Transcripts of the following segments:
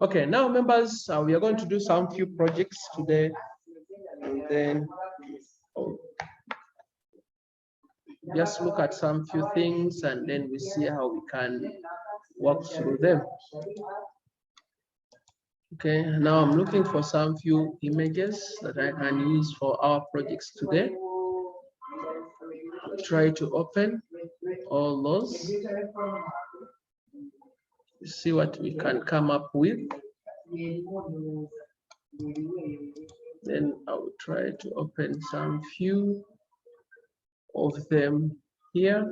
Okay, now members, we are going to do some few projects today, and then just look at some few things, and then we see how we can walk through them. Okay, now I'm looking for some few images that I can use for our projects today. I'll try to open all those, see what we can come up with. Then I will try to open some few of them here.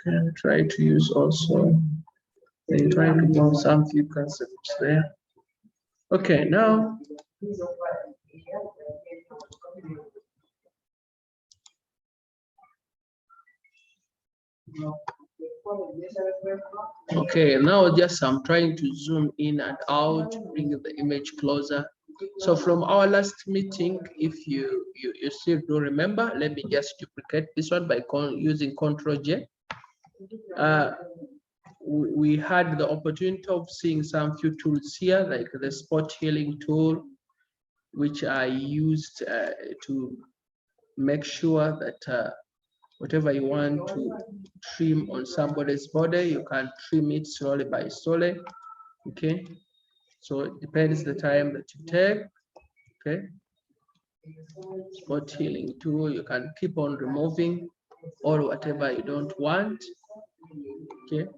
Can try to use also, and try to do some few concepts there. Okay, now just I'm trying to zoom in and out, bring the image closer. So from our last meeting, if you still do remember, let me just duplicate this one by using Ctrl+J. We had the opportunity of seeing some few tools here, like the spot healing tool, which I used to make sure that whatever you want to trim on somebody's body, you can trim it slowly by slowly. Okay, so it depends the time that you take. Okay, spot healing tool, you can keep on removing or whatever you don't want. Okay,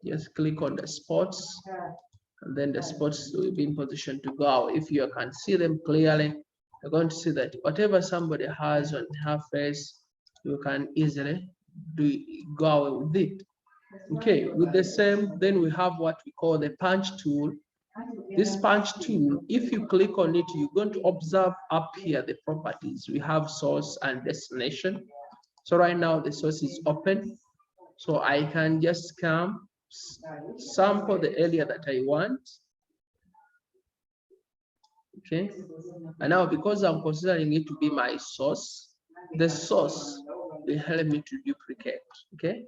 just click on the spots, and then the spots will be in position to go out. If you can see them clearly, you're going to see that whatever somebody has on her face, you can easily go away with it. Okay, with the same, then we have what we call the punch tool. This punch tool, if you click on it, you're going to observe up here the properties. We have source and destination. So right now the source is open, so I can just come sample the area that I want. Okay, and now because I'm considering it to be my source, the source will help me to duplicate. Okay,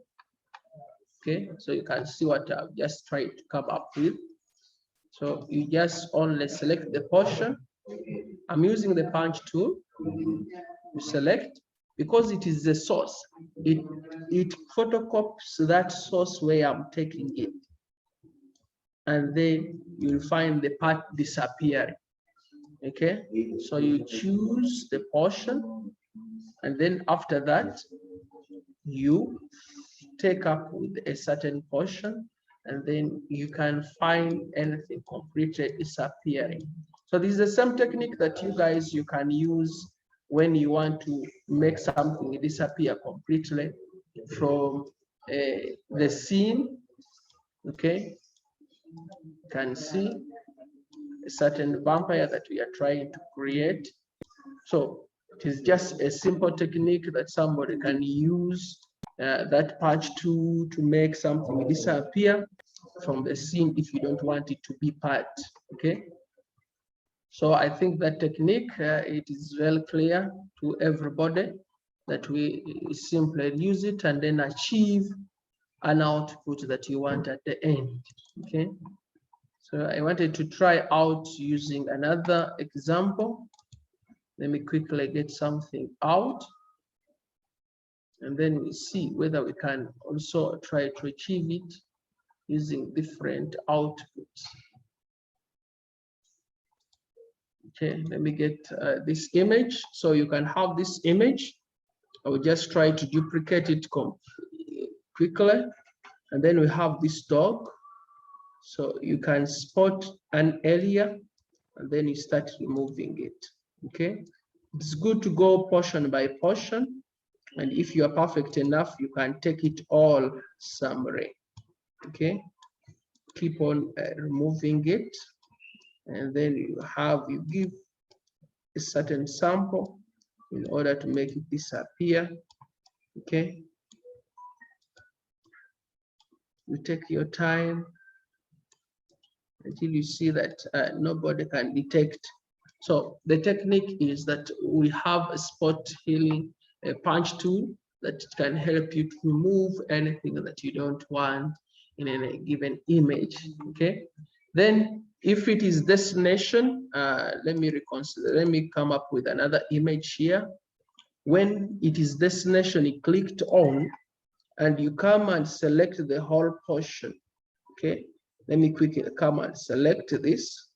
so you can see what I've just tried to come up with. So you just only select the portion. I'm using the punch tool. You select, because it is the source, it photocopies that source where I'm taking it, and then you'll find the part disappearing. Okay, so you choose the portion, and then after that you take up with a certain portion, and then you can find anything completely disappearing. So this is the same technique that you can use when you want to make something disappear completely from the scene. Okay, you can see a certain vampire that we are trying to create. So it is just a simple technique that somebody can use, that patch tool, to make something disappear from the scene if you don't want it to be part. Okay, so I think that technique, it is well clear to everybody that we simply use it and then achieve an output that you want at the end. Okay, so I wanted to try out using another example. Let me quickly get something out, and then we see whether we can also try to achieve it using different outputs. Okay, let me get this image. So you can have this image. I will just try to duplicate it quickly. And then we have this dog. So you can spot an area, and then you start removing it. Okay, it's good to go portion by portion. And if you are perfect enough, you can take it all summary. Okay, keep on removing it, and then you give a certain sample in order to make it disappear. Okay, You take your time until you see that nobody can detect. So the technique is that we have a spot healing a punch tool that can help you to remove anything that you don't want in a given image. Okay. Then if it is destination, let me reconsider. Let me come up with another image here. When it is destination, you clicked on, and you come and select the whole portion. Okay. Let me quickly come and select this.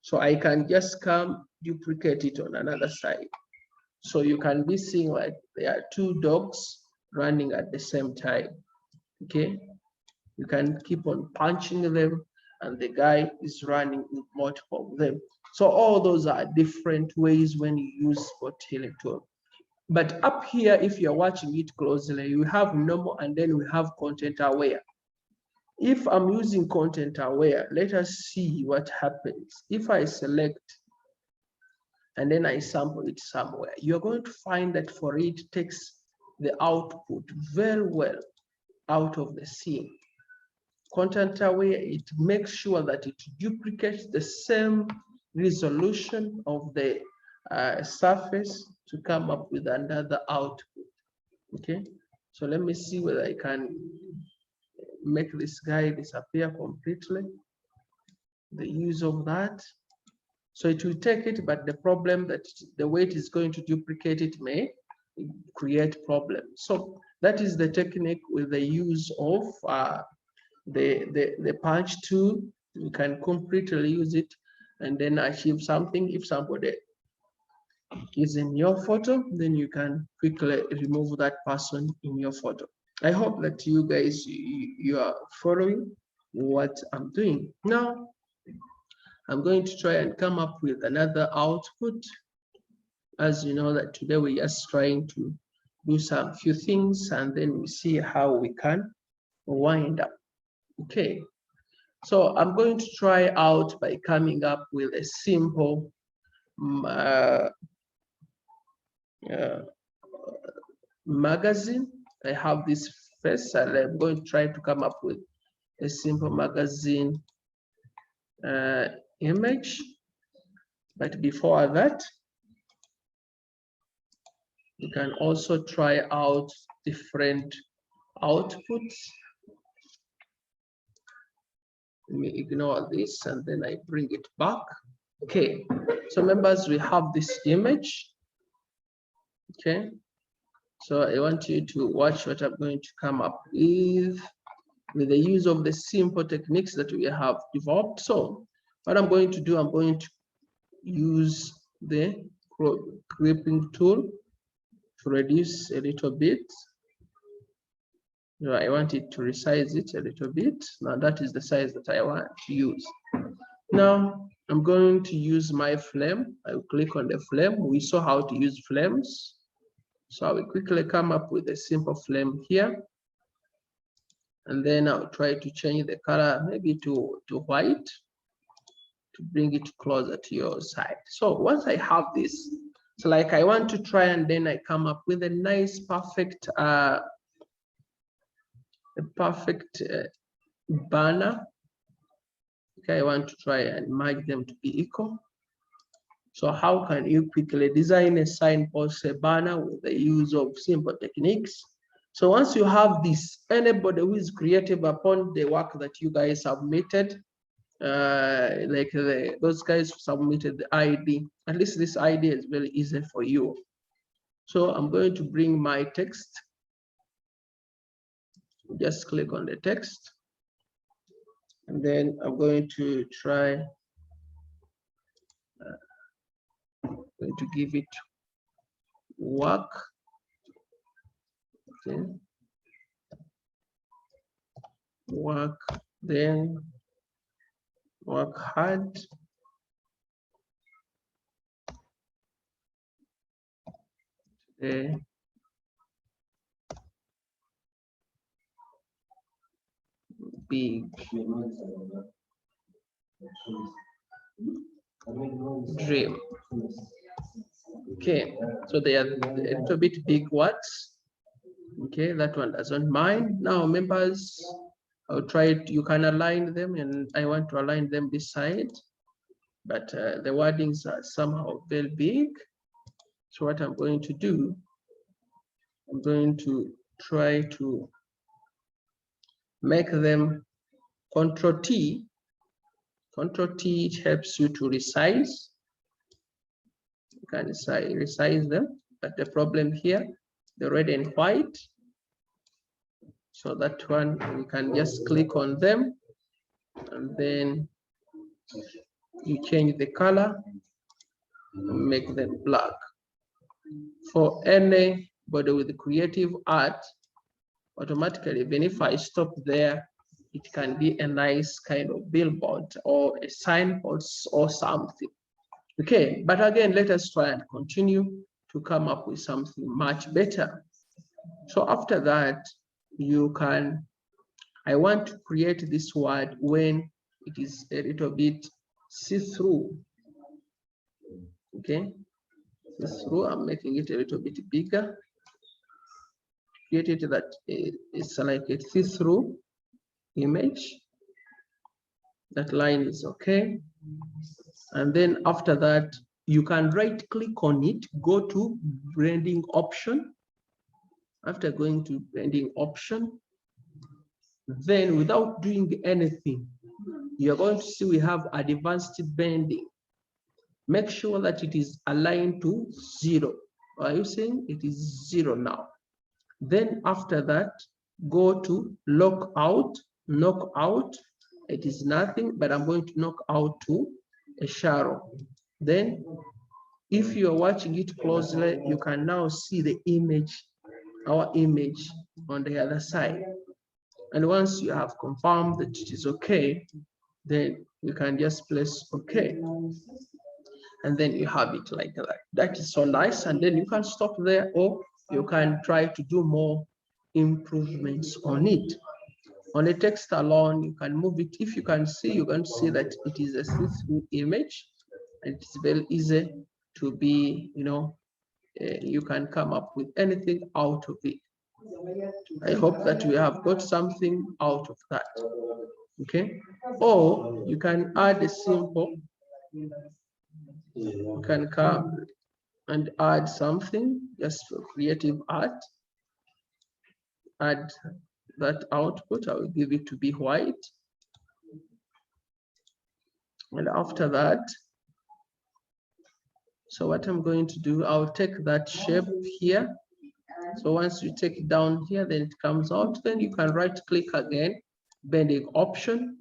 So I can just come duplicate it on another side. So you can be seeing like there are two dogs running at the same time. Okay. You can keep on punching them, and the guy is running with multiple of them. So all those are different ways when you use spot healing tool. But up here, if you're watching it closely, you have normal, and then we have content aware. If I'm using content aware, let us see what happens. If I select and then I sample it somewhere, you're going to find that for it takes the output very well out of the scene. Content aware, it makes sure that it duplicates the same resolution of the surface to come up with another output. Okay, so let me see whether I can make this guy disappear completely. The use of that. So it will take it, but the problem that the way it is going to duplicate it may create problems. So that is the technique with the use of the punch tool. You can completely use it and then achieve something. If somebody is in your photo, then you can quickly remove that person in your photo. I hope that you guys, you are following what I'm doing. Now, I'm going to try and come up with another output. As you know that today we're just trying to do some few things, and then we see how we can wind up. Okay, so I'm going to try out by coming up with a simple magazine. I have this face, and I'm going to try to come up with a simple magazine image. But before that, you can also try out different outputs. Let me ignore this and then I bring it back. Okay, so members, we have this image. Okay, so I want you to watch what I'm going to come up with the use of the simple techniques that we have developed. So what I'm going to do, I'm going to use the clipping tool to reduce a little bit. I want it to resize it a little bit. Now that is the size that I want to use. Now I'm going to use my flame. I will click on the flame. We saw how to use flames. So I will quickly come up with a simple flame here. And then I'll try to change the color maybe to white to bring it closer to your side. So once I have this, so like I want to try and then I come up with a nice, perfect, banner. Okay, I want to try and merge them to be equal. So how can you quickly design a signpost, a banner with the use of simple techniques? So once you have this, anybody who is creative upon the work that you guys submitted, like those guys who submitted the ID, at least this idea is very easy for you. So I'm going to bring my text. Just click on the text. And then I'm going to try to give it work. Okay. Work, then work hard. Okay. Big dream. Okay, so they are a little bit big words. Okay, that one doesn't mind. Now, members, I'll try it. You can align them, and I want to align them this side, but the wordings are somehow very big. So what I'm going to do, I'm going to try to make them Control T. Control T, it helps you to resize. You can resize them, but the problem here, the red and white. So that one, you can just click on them, and then you change the color and make them black. For anybody with creative art, automatically, even if I stop there, it can be a nice kind of billboard or a signboard or something. Okay, but again, let us try and continue to come up with something much better. So after that, you can, I want to create this word when it is a little bit see-through. Okay, see-through, I'm making it a little bit bigger. Create it that it's like a see-through image. That line is okay. And then after that, you can right click on it, go to branding option. After going to branding option, then without doing anything, you're going to see we have advanced branding. Make sure that it is aligned to 0. Are you saying it is 0 now? Then after that, go to lock out, knock out. It is nothing, but I'm going to knock out to a shadow. Then if you're watching it closely, you can now see the image, our image on the other side. And once you have confirmed that it is okay, then you can just press okay. And then you have it like that. That is so nice. And then you can stop there, or you can try to do more improvements on it. On the text alone, you can move it. If you can see, you can see that it is a see-through image. And it's very easy to be, you can come up with anything out of it. I hope that we have got something out of that. Okay. Or you can add a simple, you can come and add something just for creative art. Add that output. I will give it to be white. And after that, so what I'm going to do, I'll take that shape here. So once you take it down here, then it comes out. Then you can right click again, bending option.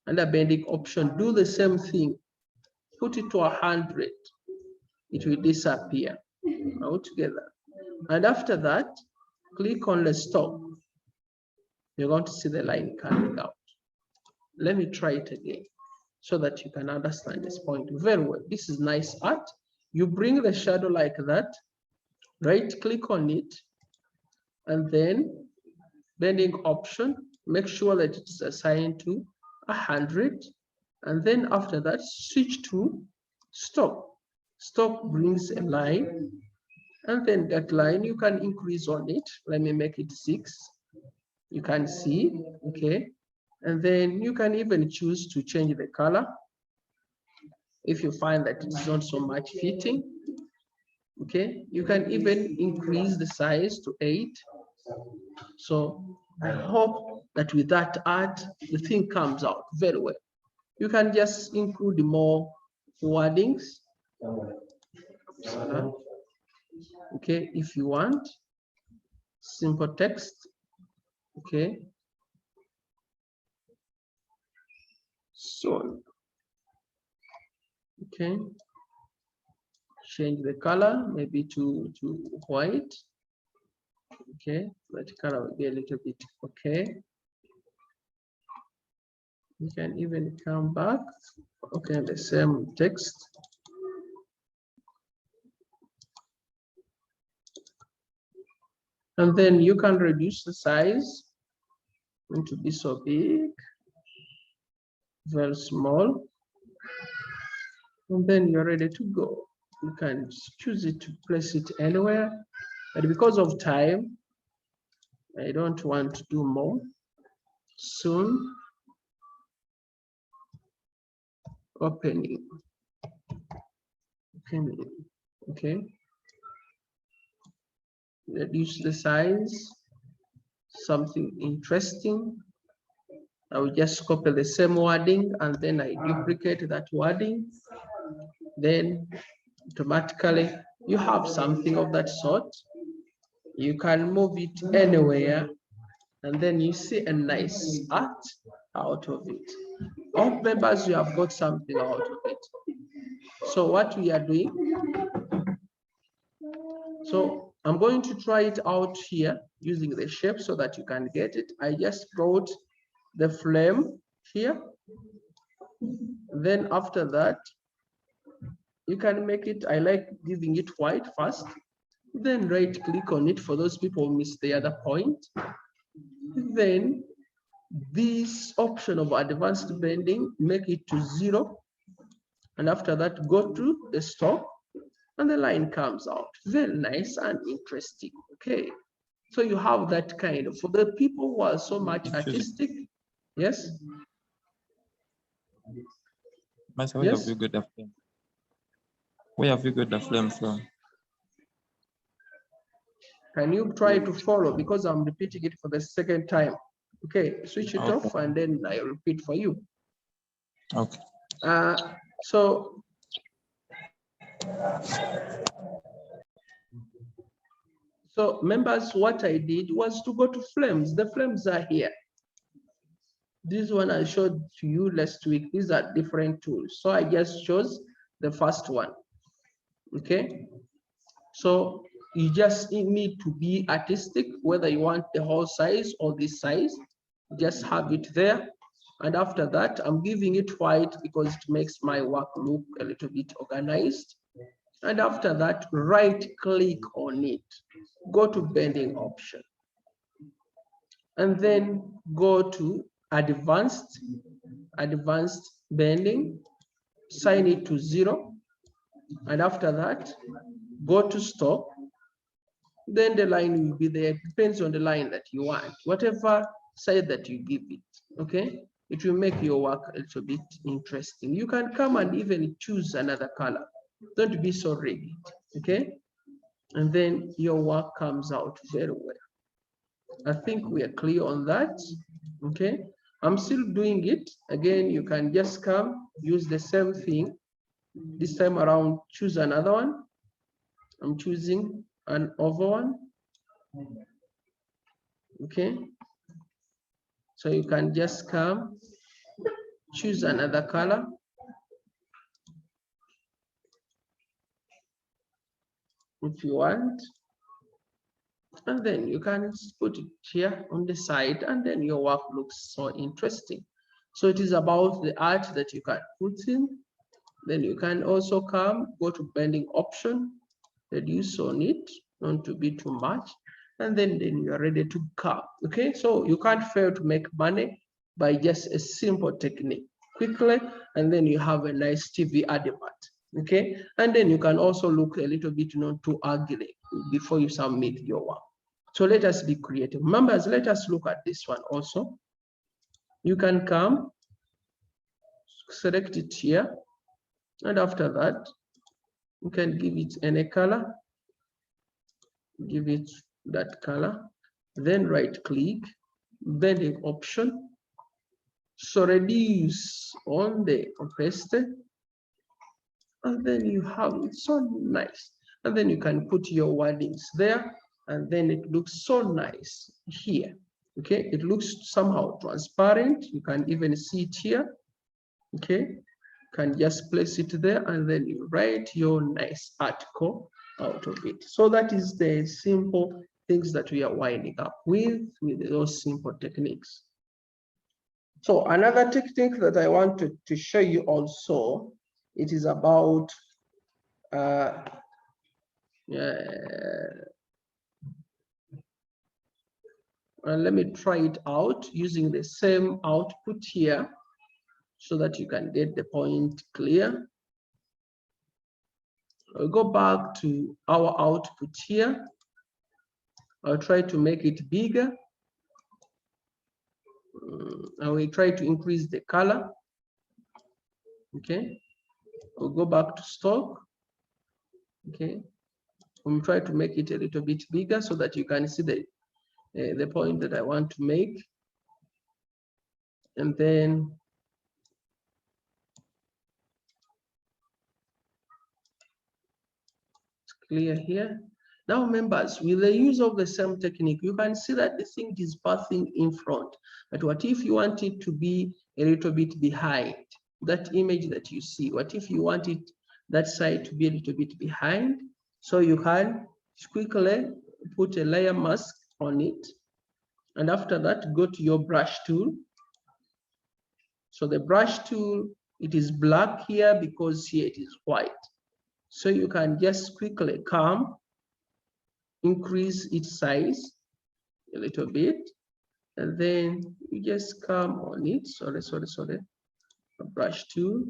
Under bending option, do the same thing. Put it to 100. It will disappear altogether. And after that, click on the stop. You're going to see the line coming out. Let me try it again so that you can understand this point very well. This is nice art. You bring the shadow like that, right click on it, and then bending option, make sure that it's assigned to 100. And then after that, switch to stop. Stop brings a line, and then that line you can increase on it. Let me make it 6. You can see, okay. And then you can even choose to change the color if you find that it's not so much fitting. Okay, you can even increase the size to 8. So I hope that with that art, the thing comes out very well. You can just include more wordings. Okay, if you want simple text. Okay. So, okay. Change the color maybe to white. Okay, that color will be a little bit okay. You can even come back. Okay, the same text. And then you can reduce the size to be so big, very small. And then you're ready to go. You can choose it to place it anywhere. But because of time, I don't want to do more. soon opening. Okay, reduce the size, something interesting. I will just copy the same wording and then I duplicate that wording. Then automatically you have something of that sort. You can move it anywhere and then you see a nice art out of it. All members, you have got something out of it. So what we are doing, so I'm going to try it out here using the shape so that you can get it. I just brought the flame here. Then after that, you can make it, I like giving it white first, then right click on it for those people who miss the other point. Then this option of advanced bending, make it to 0. And after that, go to the stop and the line comes out. Very nice and interesting. Okay. So you have that kind of, for the people who are so much artistic. Yes. Master, where have you got the flame? Where have you got the flame from? Can you try to follow? Because I'm repeating it for the second time. Okay, switch it off and then I repeat for you. Okay. So members, what I did was to go to flames. The flames are here. This one I showed to you last week. These are different tools. So I just chose the first one. Okay. So you just need to be artistic, whether you want the whole size or this size, just have it there. And after that, I'm giving it white because it makes my work look a little bit organized. And after that, right click on it, go to bending option, and then go to advanced bending, sign it to 0. And after that, go to stop. Then the line will be there. It depends on the line that you want, whatever size that you give it. Okay, it will make your work a little bit interesting. You can come and even choose another color. Don't be so rigid. Okay, and then your work comes out very well. I think we are clear on that. Okay, I'm still doing it again. You can just come use the same thing. This time around, choose another one. I'm choosing an oval one. Okay, so you can just come choose another color. If you want, and then you can put it here on the side, and then your work looks so interesting. So it is about the art that you can put in. Then you can also come, go to bending option, reduce on it, not to be too much, and then you are ready to come. Okay, so you can't fail to make money by just a simple technique quickly, and then you have a nice TV advert. Okay, and then you can also look a little bit not too ugly before you submit your work. So let us be creative. Members, let us look at this one also. You can come, select it here, and after that, you can give it any color, give it that color, then right click, bending option. So reduce on the opacity, and then you have it so nice. And then you can put your wordings there, and then it looks so nice here. Okay, it looks somehow transparent. You can even see it here. Okay, you can just place it there, and then you write your nice article out of it. So that is the simple things that we are winding up with those simple techniques. So another technique that I wanted to show you also, it is about let me try it out using the same output here so that you can get the point clear. I'll go back to our output here. I'll try to make it bigger. I will try to increase the color. Okay, we'll go back to stock. Okay, we'll try to make it a little bit bigger so that you can see the point that I want to make. And then it's clear here. Now, members, with the use of the same technique, you can see that the thing is pathing in front. But what if you want it to be a little bit behind that image that you see? What if you want it that side to be a little bit behind? So you can quickly put a layer mask on it. And after that, go to your brush tool. So the brush tool, it is black here because here it is white. So you can just quickly come, increase its size a little bit, and then you just come on it. Sorry. A brush tool.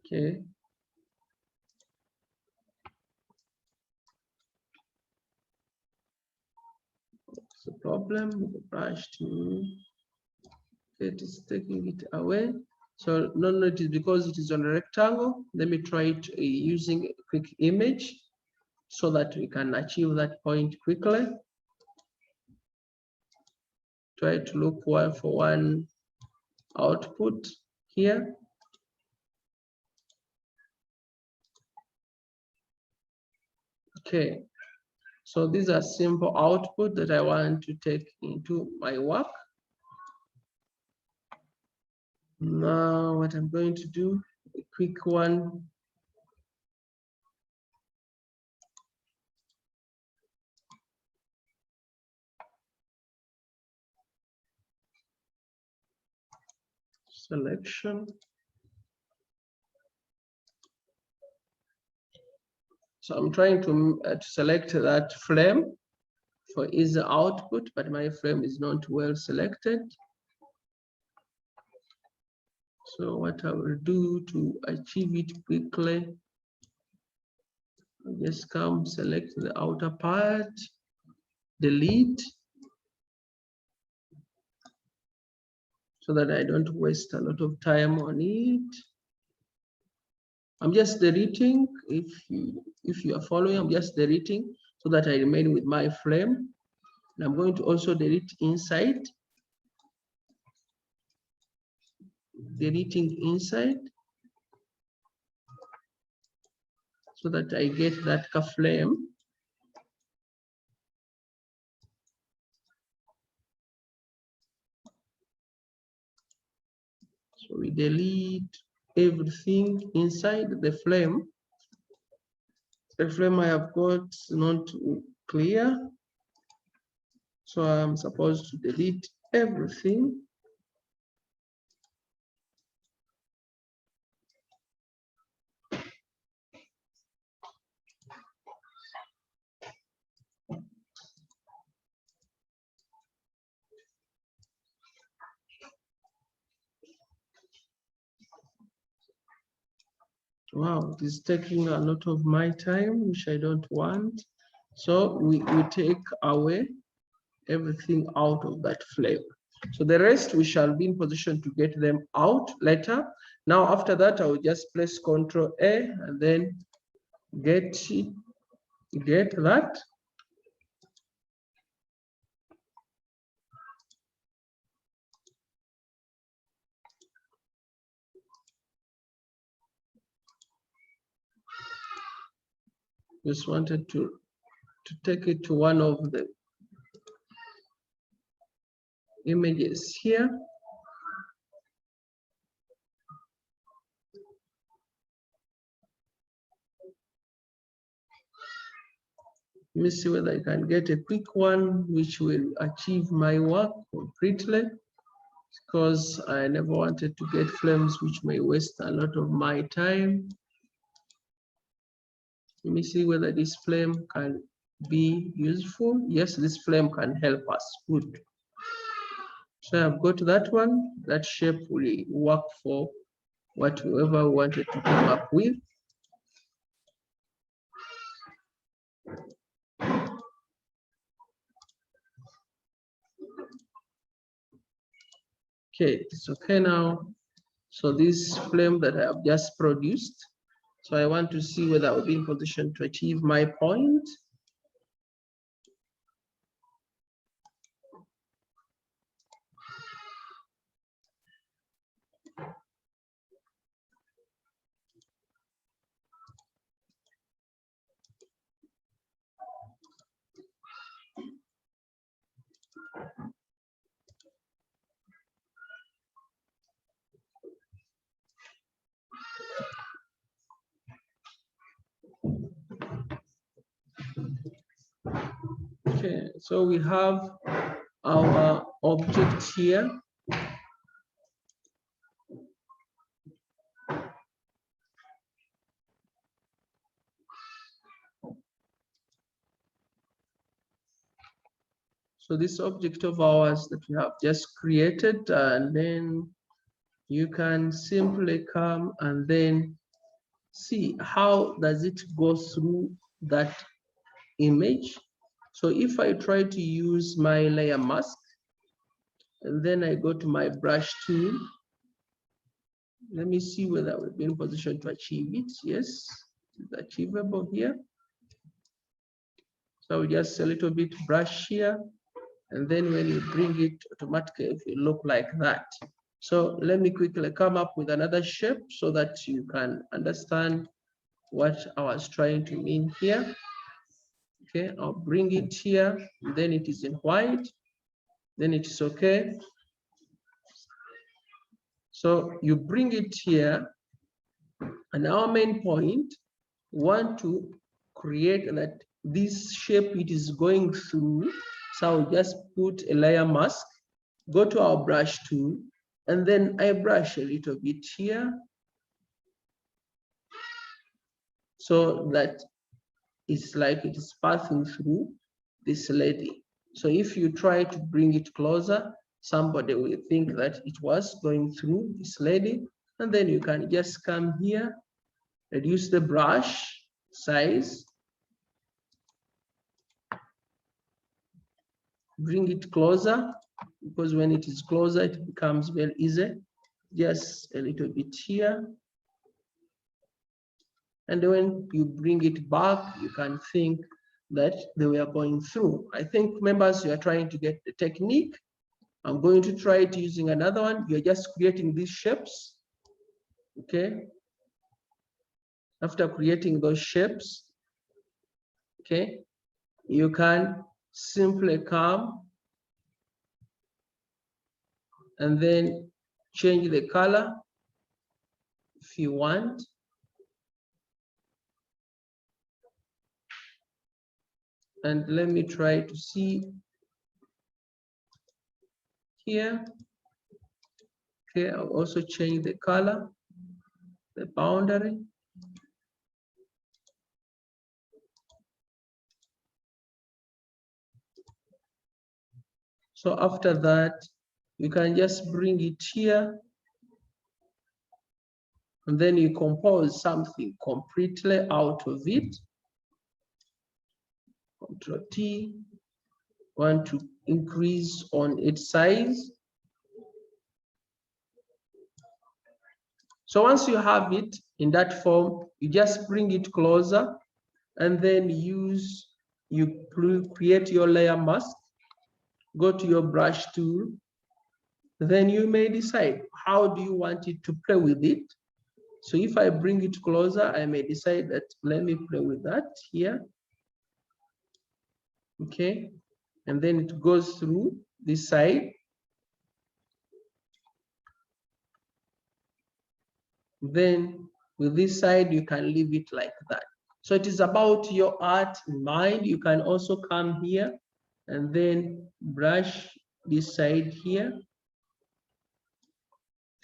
Okay. What's the problem with the brush tool? It is taking it away. So no, it is because it is on a rectangle. Let me try it using a quick image so that we can achieve that point quickly. Try to look one for one output here. Okay, so these are simple output that I want to take into my work. Now what I'm going to do, a quick one. Selection. So I'm trying to select that flame for easy output, but my frame is not well selected. So what I will do to achieve it quickly, I'll just come select the outer part, delete, so that I don't waste a lot of time on it. I'm just deleting, if you are following, I'm just deleting so that I remain with my frame. And I'm going to also delete inside. Deleting inside so that I get that flame. So we delete everything inside the flame. The flame I have got is not clear, so I'm supposed to delete everything. Wow, it is taking a lot of my time, which I don't want. So we take away everything out of that flame. So the rest we shall be in position to get them out later. Now after that, I will just press Ctrl A and then get that. Just wanted to take it to one of the images here. Let me see whether I can get a quick one which will achieve my work completely, because I never wanted to get flames which may waste a lot of my time. Let me see whether this flame can be useful. Yes, this flame can help us. Good. So I've got that one. That shape will work for whatever we wanted to come up with. Okay, it's okay now. So this flame that I have just produced, so I want to see whether I'll be in position to achieve my point. Okay, so we have our object here. So this object of ours that we have just created, and then you can simply come and then see how does it go through that image. So if I try to use my layer mask, and then I go to my brush tool, let me see whether we'll be in position to achieve it. Yes, it's achievable here. So just a little bit brush here, and then when you bring it, automatically it will look like that. So let me quickly come up with another shape so that you can understand what I was trying to mean here. Okay, I'll bring it here, then it is in white, then it is okay. So you bring it here, and our main point, want to create that this shape it is going through. So I'll just put a layer mask, go to our brush tool, and then I brush a little bit here so that it's like it is passing through this lady. So if you try to bring it closer, somebody will think that it was going through this lady, and then you can just come here, reduce the brush size, bring it closer, because when it is closer, it becomes very easy. Just a little bit here. And when you bring it back, you can think that they were going through. I think members, you are trying to get the technique. I'm going to try it using another one. You're just creating these shapes, okay? After creating those shapes, okay, you can simply come and then change the color if you want. And let me try to see here. Okay, I'll also change the color, the boundary. So after that, you can just bring it here, and then you compose something completely out of it. Control T, want to increase on its size. So once you have it in that form, you just bring it closer, and then you create your layer mask, go to your brush tool, then you may decide how do you want it to play with it. So if I bring it closer, I may decide that let me play with that here. Okay, and then it goes through this side. Then with this side, you can leave it like that. So it is about your art in mind. You can also come here and then brush this side here.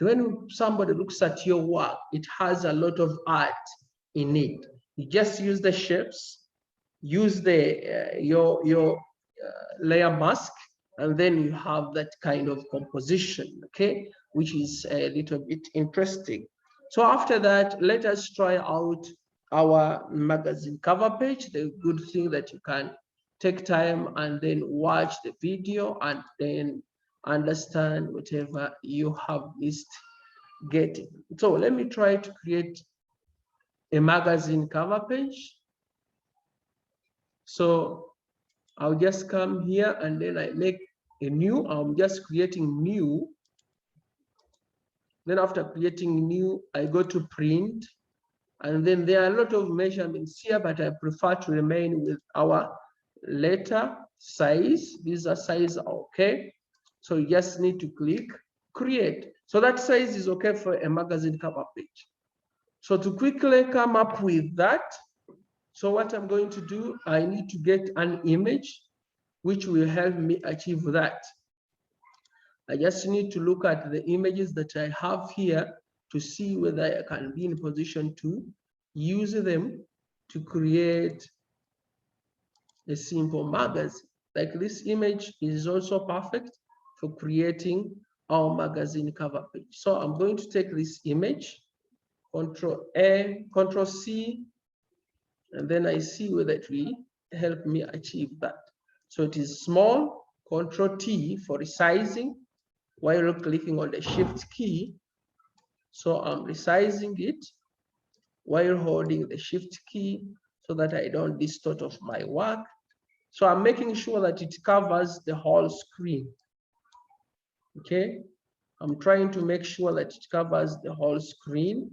When somebody looks at your work, it has a lot of art in it. You just use the shapes, use the your layer mask, and then you have that kind of composition, okay, which is a little bit interesting. So after that, let us try out our magazine cover page. The good thing that you can take time and then watch the video and then understand whatever you have missed getting. So let me try to create a magazine cover page. So I'll just come here and then I make a new, I'm just creating new. Then after creating new, I go to print. And then there are a lot of measurements here, but I prefer to remain with our letter size. These are size okay. So you just need to click create. So that size is okay for a magazine cover page. So to quickly come up with that, so what I'm going to do, I need to get an image which will help me achieve that. I just need to look at the images that I have here to see whether I can be in position to use them to create a simple magazine. Like this image is also perfect for creating our magazine cover page. So I'm going to take this image, Control A, Control C, and then I see whether it will help me achieve that. So it is small, Control T for resizing, while clicking on the Shift key. So I'm resizing it while holding the Shift key so that I don't distort of my work. So I'm making sure that it covers the whole screen. Okay, I'm trying to make sure that it covers the whole screen.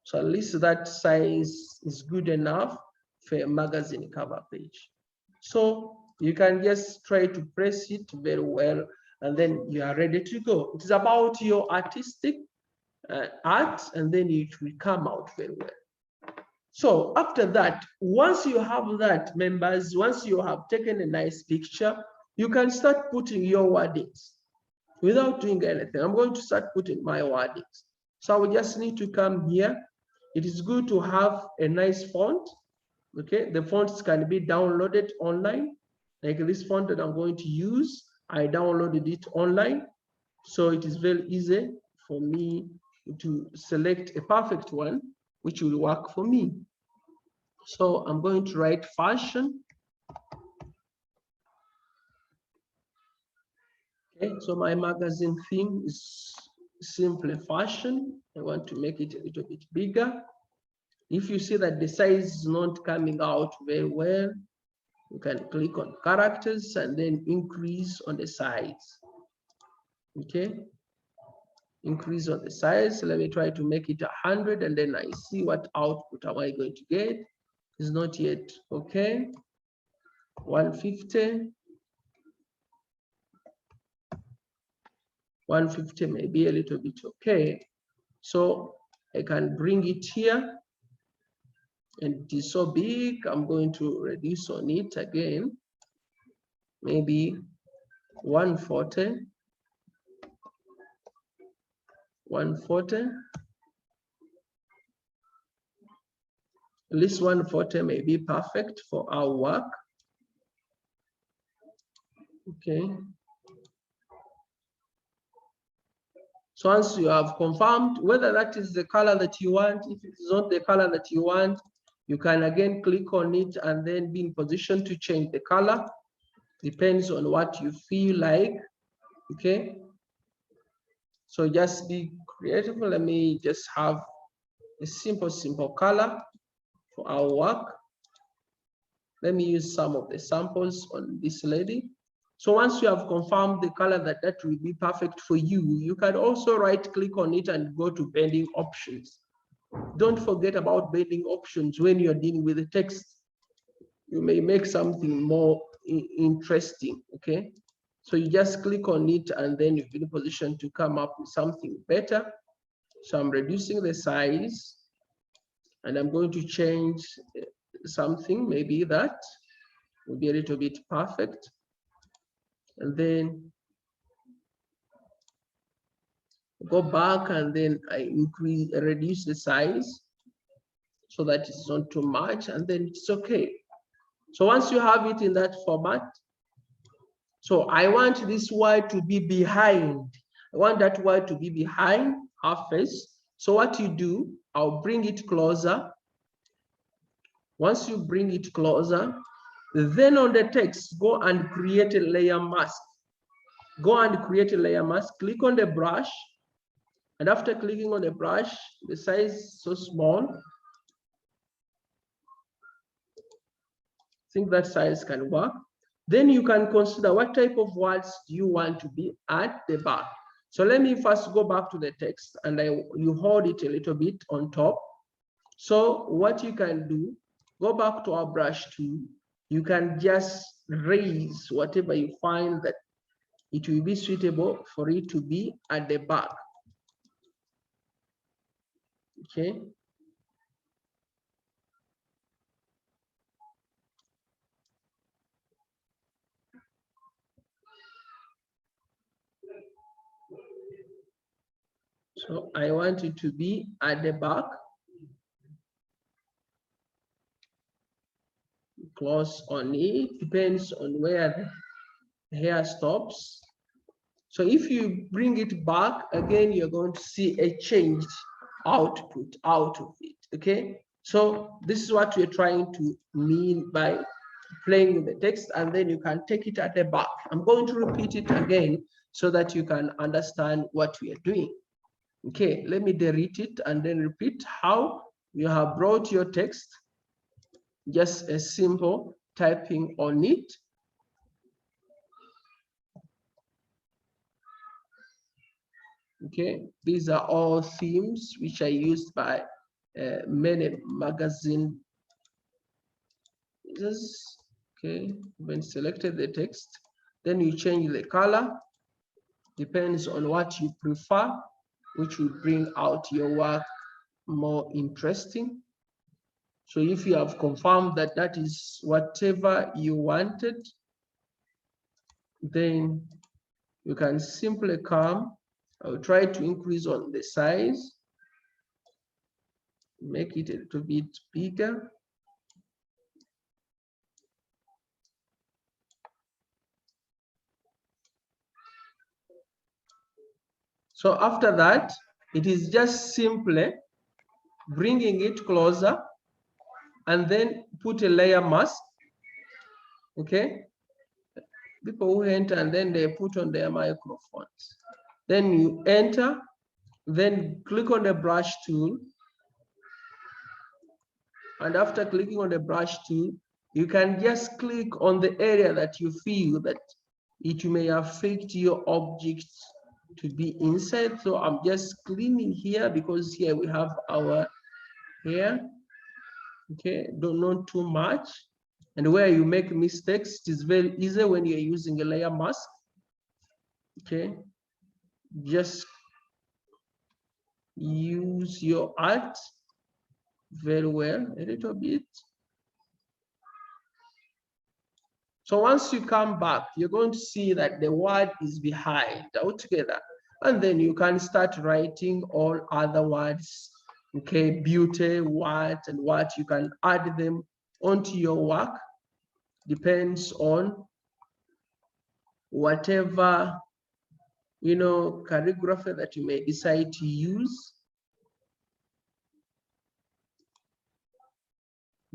So at least that size is good enough for a magazine cover page. So you can just try to press it very well, and then you are ready to go. It is about your artistic art, and then it will come out very well. So after that, once you have that, members, once you have taken a nice picture, you can start putting your wordings without doing anything. I'm going to start putting my wordings. So we just need to come here. It is good to have a nice font. Okay, the fonts can be downloaded online. Like this font that I'm going to use, I downloaded it online. So it is very easy for me to select a perfect one, which will work for me. So I'm going to write fashion. Okay, so my magazine theme is simply fashion. I want to make it a little bit bigger. If you see that the size is not coming out very well, you can click on characters and then increase on the size. Okay, increase on the size. So let me try to make it 100, and then I see what output am I going to get. It's not yet okay. 150. 150 may be a little bit okay. So I can bring it here, and it is so big. I'm going to reduce on it again, maybe 140. 140. At least 140 may be perfect for our work. Okay. So once you have confirmed whether that is the color that you want, if it is not the color that you want, you can again click on it and then be in position to change the color. Depends on what you feel like. Okay. So just be creative. Let me just have a simple color for our work. Let me use some of the samples on this lady. So once you have confirmed the color that will be perfect for you, you can also right click on it and go to bending options. Don't forget about bending options when you're dealing with the text. You may make something more interesting, okay? So you just click on it and then you're in a position to come up with something better. So I'm reducing the size and I'm going to change something, maybe that will be a little bit perfect. And then go back and then I reduce the size so that it's not too much, and then it's okay. So once you have it in that format, so I want this word to be behind. I want that word to be behind our face. So what you do, I'll bring it closer. Once you bring it closer, then on the text, go and create a layer mask. go and create a layer mask, click on the brush, and after clicking on the brush, the size is so small. I think that size can work. Then you can consider what type of words do you want to be at the back. So let me first go back to the text, and you hold it a little bit on top. So what you can do, go back to our brush tool. You can just raise whatever you find that it will be suitable for it to be at the back. Okay. So I want it to be at the back. Close on it, depends on where the hair stops. So if you bring it back again, you're going to see a changed output out of it. Okay, so this is what we're trying to mean by playing with the text, and then you can take it at the back. I'm going to repeat it again so that you can understand what we are doing. Okay, let me delete it and then repeat how you have brought your text. Just a simple typing on it. Okay, these are all themes which are used by many magazine users. Okay, when selected the text, then you change the color, depends on what you prefer, which will bring out your work more interesting. So if you have confirmed that that is whatever you wanted, then you can simply come. I'll try to increase on the size, make it a little bit bigger. So after that, it is just simply bringing it closer and then put a layer mask. Okay, people who enter and then they put on their microphones. Then you enter, then click on the brush tool. And after clicking on the brush tool, you can just click on the area that you feel that it may affect your objects to be inside. So I'm just cleaning here because here we have our hair. Okay, don't know too much. And where you make mistakes, it is very easy when you're using a layer mask. Okay, just use your art very well, a little bit. So once you come back, you're going to see that the word is behind altogether. And then you can start writing all other words, okay, beauty, what, and what. You can add them onto your work. Depends on whatever, you know, calligraphy that you may decide to use.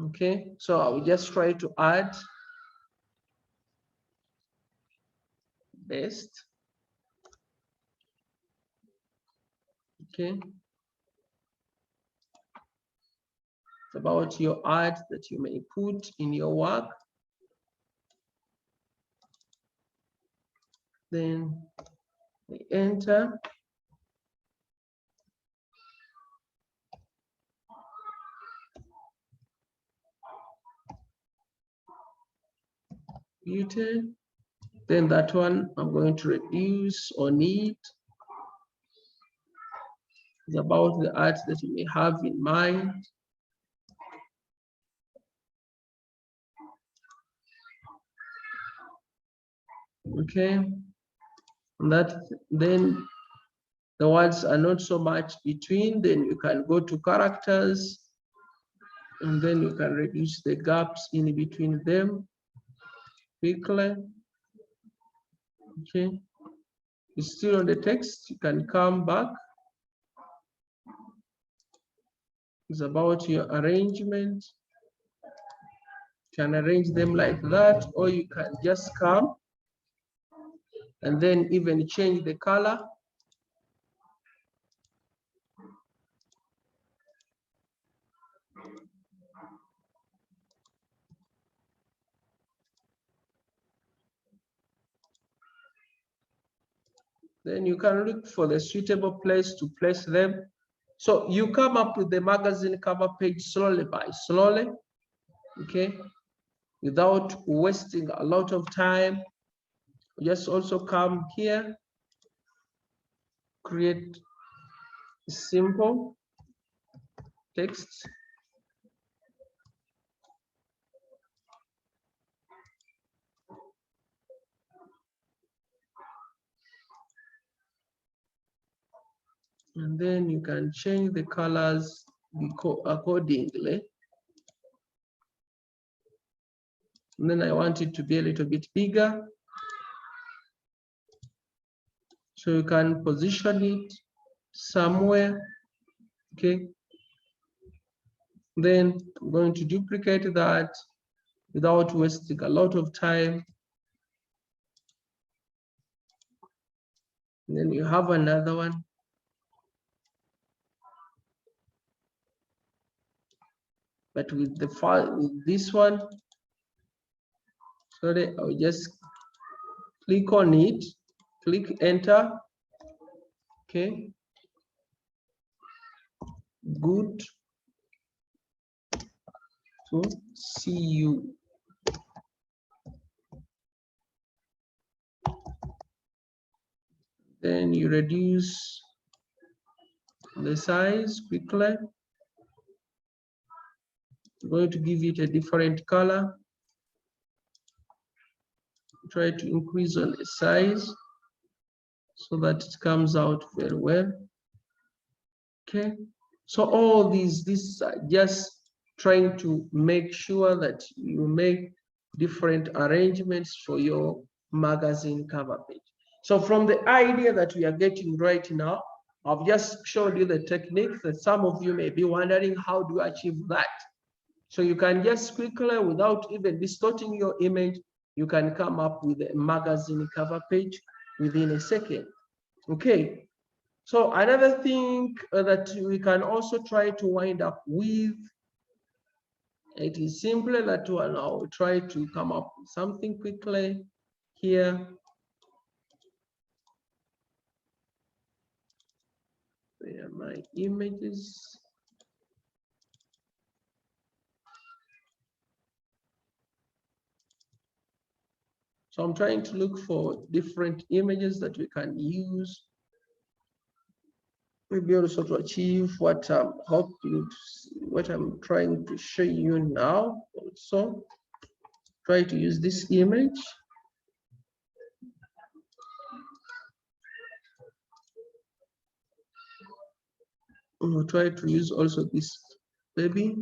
Okay, so I will just try to add best. Okay, it's about your art that you may put in your work. Then we enter. Beauty. Then that one I'm going to reduce on it. It's about the art that you may have in mind. Okay, and that then the words are not so much between, then you can go to characters and then you can reduce the gaps in between them quickly. Okay, it's still on the text, you can come back. It's about your arrangement. You can arrange them like that, or you can just come and then even change the color. Then you can look for the suitable place to place them. So you come up with the magazine cover page slowly by slowly, okay, without wasting a lot of time. Just also come here, create simple text. And then you can change the colors accordingly. And then I want it to be a little bit bigger. So you can position it somewhere, okay? Then I'm going to duplicate that without wasting a lot of time. And then you have another one. But with the file, with this one, sorry, I'll just click on it, click enter. Okay. Good to see you. Then you reduce the size quickly. I'm going to give it a different color. Try to increase on the size so that it comes out very well. Okay, so all these are just trying to make sure that you make different arrangements for your magazine cover page. So from the idea that we are getting right now, I've just showed you the techniques that some of you may be wondering, how do you achieve that? So you can just quickly, without even distorting your image, you can come up with a magazine cover page within a second. Okay, so another thing that we can also try to wind up with, it is simply that one, I'll try to come up with something quickly here. Where are my images? So I'm trying to look for different images that we can use. Maybe also to achieve what I'm hoping, what I'm trying to show you now. Also, try to use this image. We'll try to use also this baby.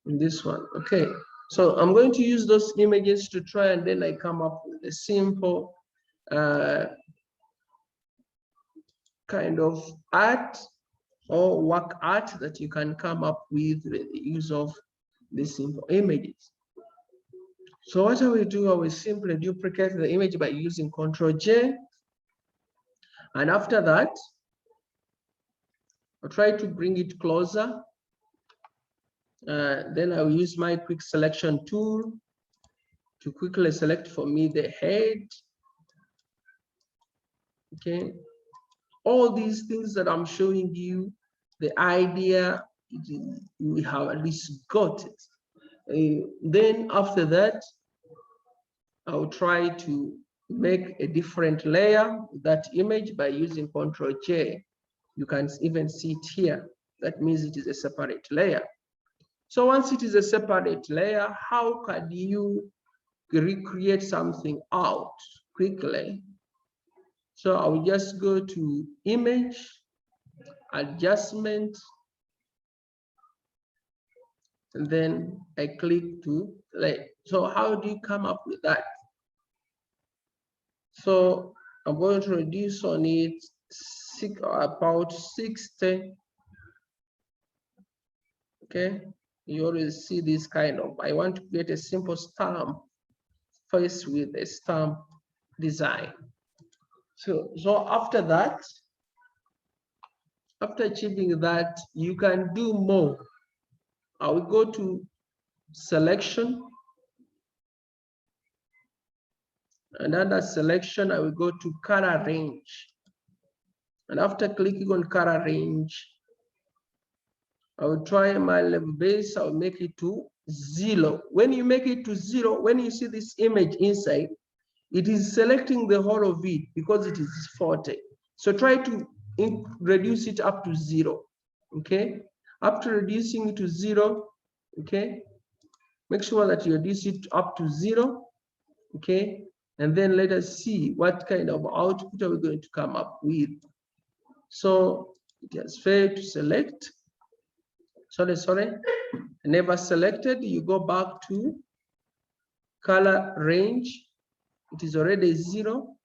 This one, okay. So I'm going to use those images to try, and then I come up with a simple kind of art or work art that you can come up with the use of these simple images. So what I will do, I will simply duplicate the image by using Ctrl+J. And after that, I'll try to bring it closer. Then I will use my quick selection tool to quickly select for me the head. Okay. All these things that I'm showing you, the idea, we have at least got it. Then after that, I'll try to make a different layer with that image by using Ctrl+J. You can even see it here. That means it is a separate layer. So once it is a separate layer, how can you recreate something out quickly? So I will just go to image, adjustment, and then I click to play. So how do you come up with that? So I'm going to reduce on it about 60. Okay, you always see this kind of, I want to create a simple stamp face with a stamp design. So after that, after achieving that, you can do more. I will go to selection, and under selection, I will go to color range. And after clicking on color range, I will try my level base, I'll make it to 0. When you make it to 0, when you see this image inside, it is selecting the whole of it because it is 40. So try to reduce it up to 0, okay? After reducing it to 0, okay? Make sure that you reduce it up to 0, okay? And then let us see what kind of output are we going to come up with. So it has failed to select. Sorry, never selected. You go back to color range. It is already 0.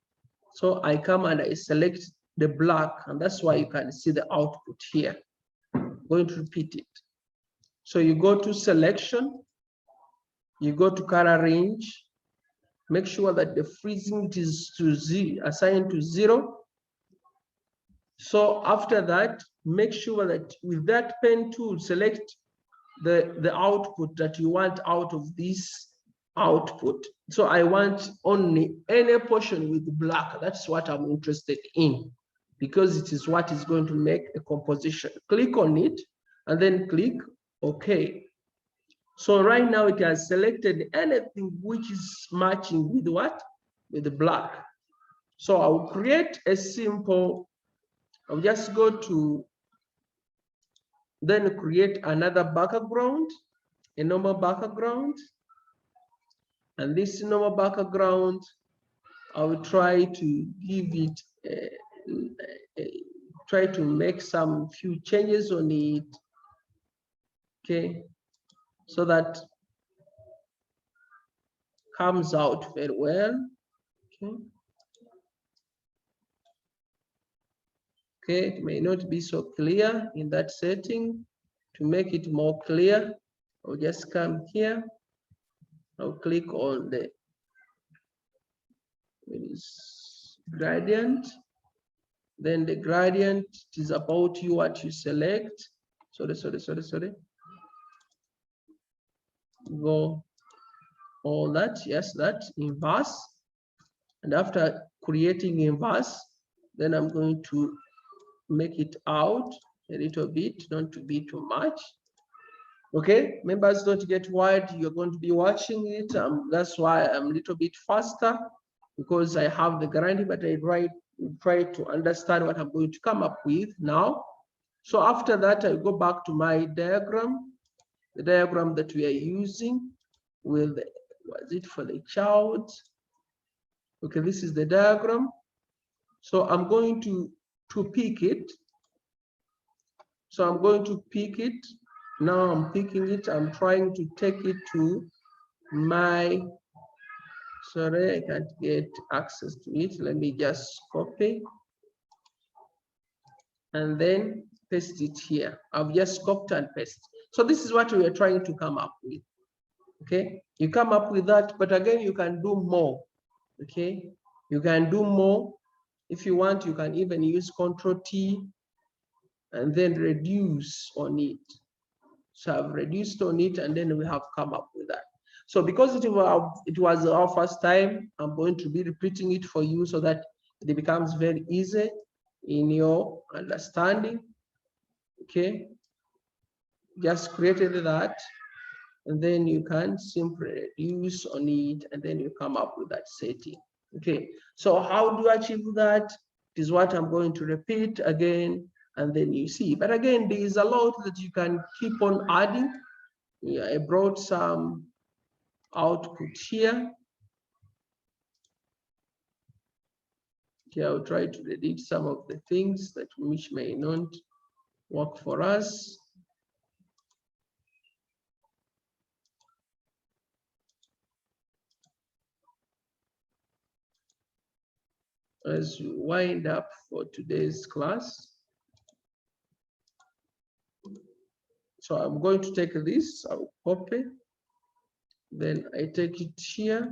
So I come and I select the black, and that's why you can see the output here. I'm going to repeat it. So you go to selection, you go to color range, make sure that the freezing is to assigned to 0. So after that, make sure that with that pen tool, select the output that you want out of this output. So I want only any portion with black. That's what I'm interested in, because it is what is going to make a composition. Click on it and then click OK. So right now it has selected anything which is matching with what? With the black. So I'll create a simple, I'll just go to, then create another background, a normal background. And this normal background, I will try to give it, try to make some few changes on it, okay, so that comes out very well, okay. Okay, it may not be so clear in that setting. To make it more clear, I'll just come here. I'll click on the gradient. Then the gradient is about you, what you select. Sorry. Go all that, yes, that inverse. And after creating inverse, then I'm going to make it out a little bit, not to be too much. Okay, members, don't get worried. You're going to be watching it. That's why I'm a little bit faster, because I have the guarantee, but I try to understand what I'm going to come up with now. So after that, I go back to my diagram, the diagram that we are using with, was it for the child? Okay, this is the diagram. So I'm going to pick it. So I'm going to pick it. Now I'm picking it. I'm trying to take it to my, sorry, I can't get access to it. Let me just copy and then paste it here. I've just copied and pasted. So this is what we are trying to come up with. Okay, you come up with that, but again, you can do more. Okay, you can do more. If you want, you can even use Ctrl+T and then reduce on it. So I've reduced on it, and then we have come up with that. So because it was our first time, I'm going to be repeating it for you so that it becomes very easy in your understanding. Okay, just created that, and then you can simply reduce on it, and then you come up with that setting. Okay, so how do you achieve that? Is what I'm going to repeat again, and then you see. But again, there is a lot that you can keep on adding. Yeah, I brought some output here. Okay, I'll try to edit some of the things that which may not work for us. as we wind up for today's class. So I'm going to take this, I'll copy, then I take it here,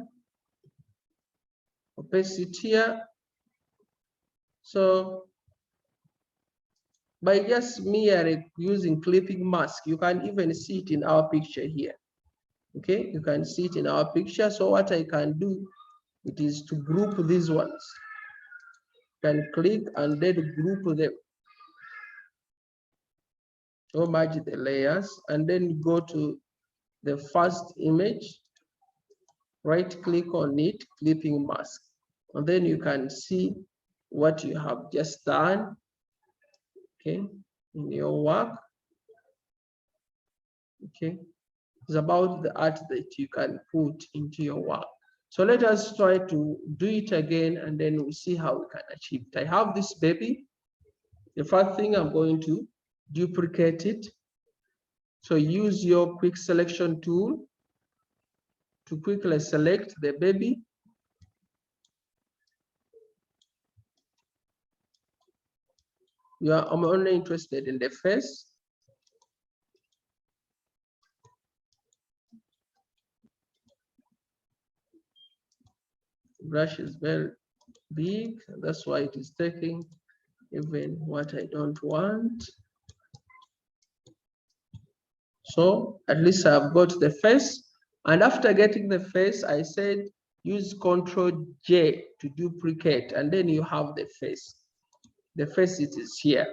I'll paste it here. So by just merely using clipping mask, you can even see it in our picture here. Okay, you can see it in our picture. So what I can do, it is to group these ones. You can click and then group them. So merge the layers and then go to the first image, right click on it, clipping mask. And then you can see what you have just done, okay, in your work. Okay, it's about the art that you can put into your work. So let us try to do it again and then we'll see how we can achieve it. I have this baby. The first thing, I'm going to duplicate it. So use your quick selection tool to quickly select the baby. I'm only interested in the face. Brush is very big, that's why it is taking even what I don't want. So at least I've got the face. And after getting the face, I said use Ctrl J to duplicate, and then you have the face. The face, it is here.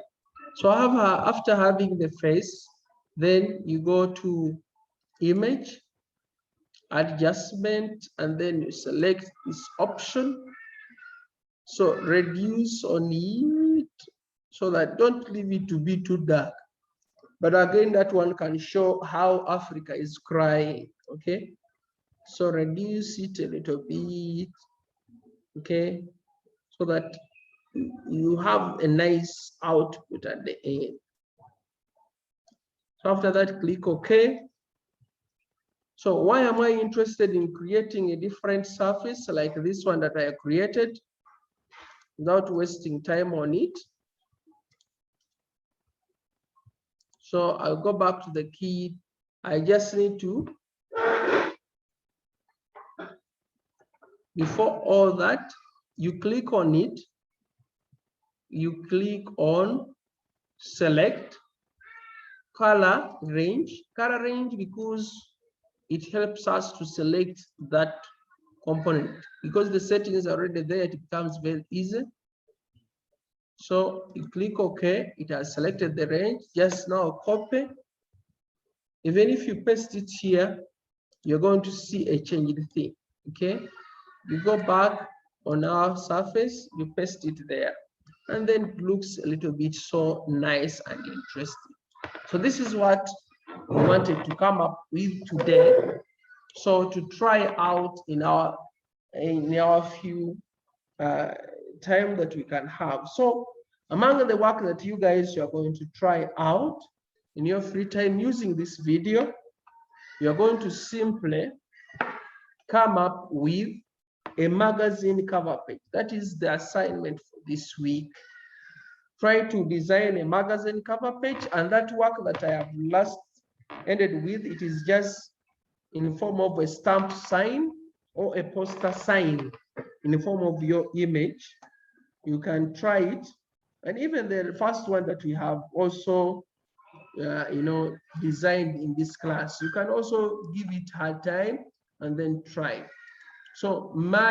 So after having the face, then you go to image, adjustment, and then you select this option. So reduce on it so that don't leave it to be too dark. But again, that one can show how Africa is crying, okay? So reduce it a little bit, okay? So that you have a nice output at the end. So after that, click OK. So why am I interested in creating a different surface like this one that I created without wasting time on it? So I'll go back to the key. I just need to, before all that, you click on it, you click on select color range because it helps us to select that component. Because the setting is already there, it becomes very easy. So you click OK, it has selected the range. Just now copy. Even if you paste it here, you're going to see a changed thing. Okay, you go back on our surface, you paste it there, and then it looks a little bit so nice and interesting. So this is what we wanted to come up with today. So to try out in our few time that we can have. So among the work that you guys are going to try out in your free time using this video, you're going to simply come up with a magazine cover page. That is the assignment for this week. Try to design a magazine cover page, and that work that I have last ended with, it is just in the form of a stamp sign or a poster sign in the form of your image. You can try it. And even the first one that we have also designed in this class, you can also give it hard time and then try. So my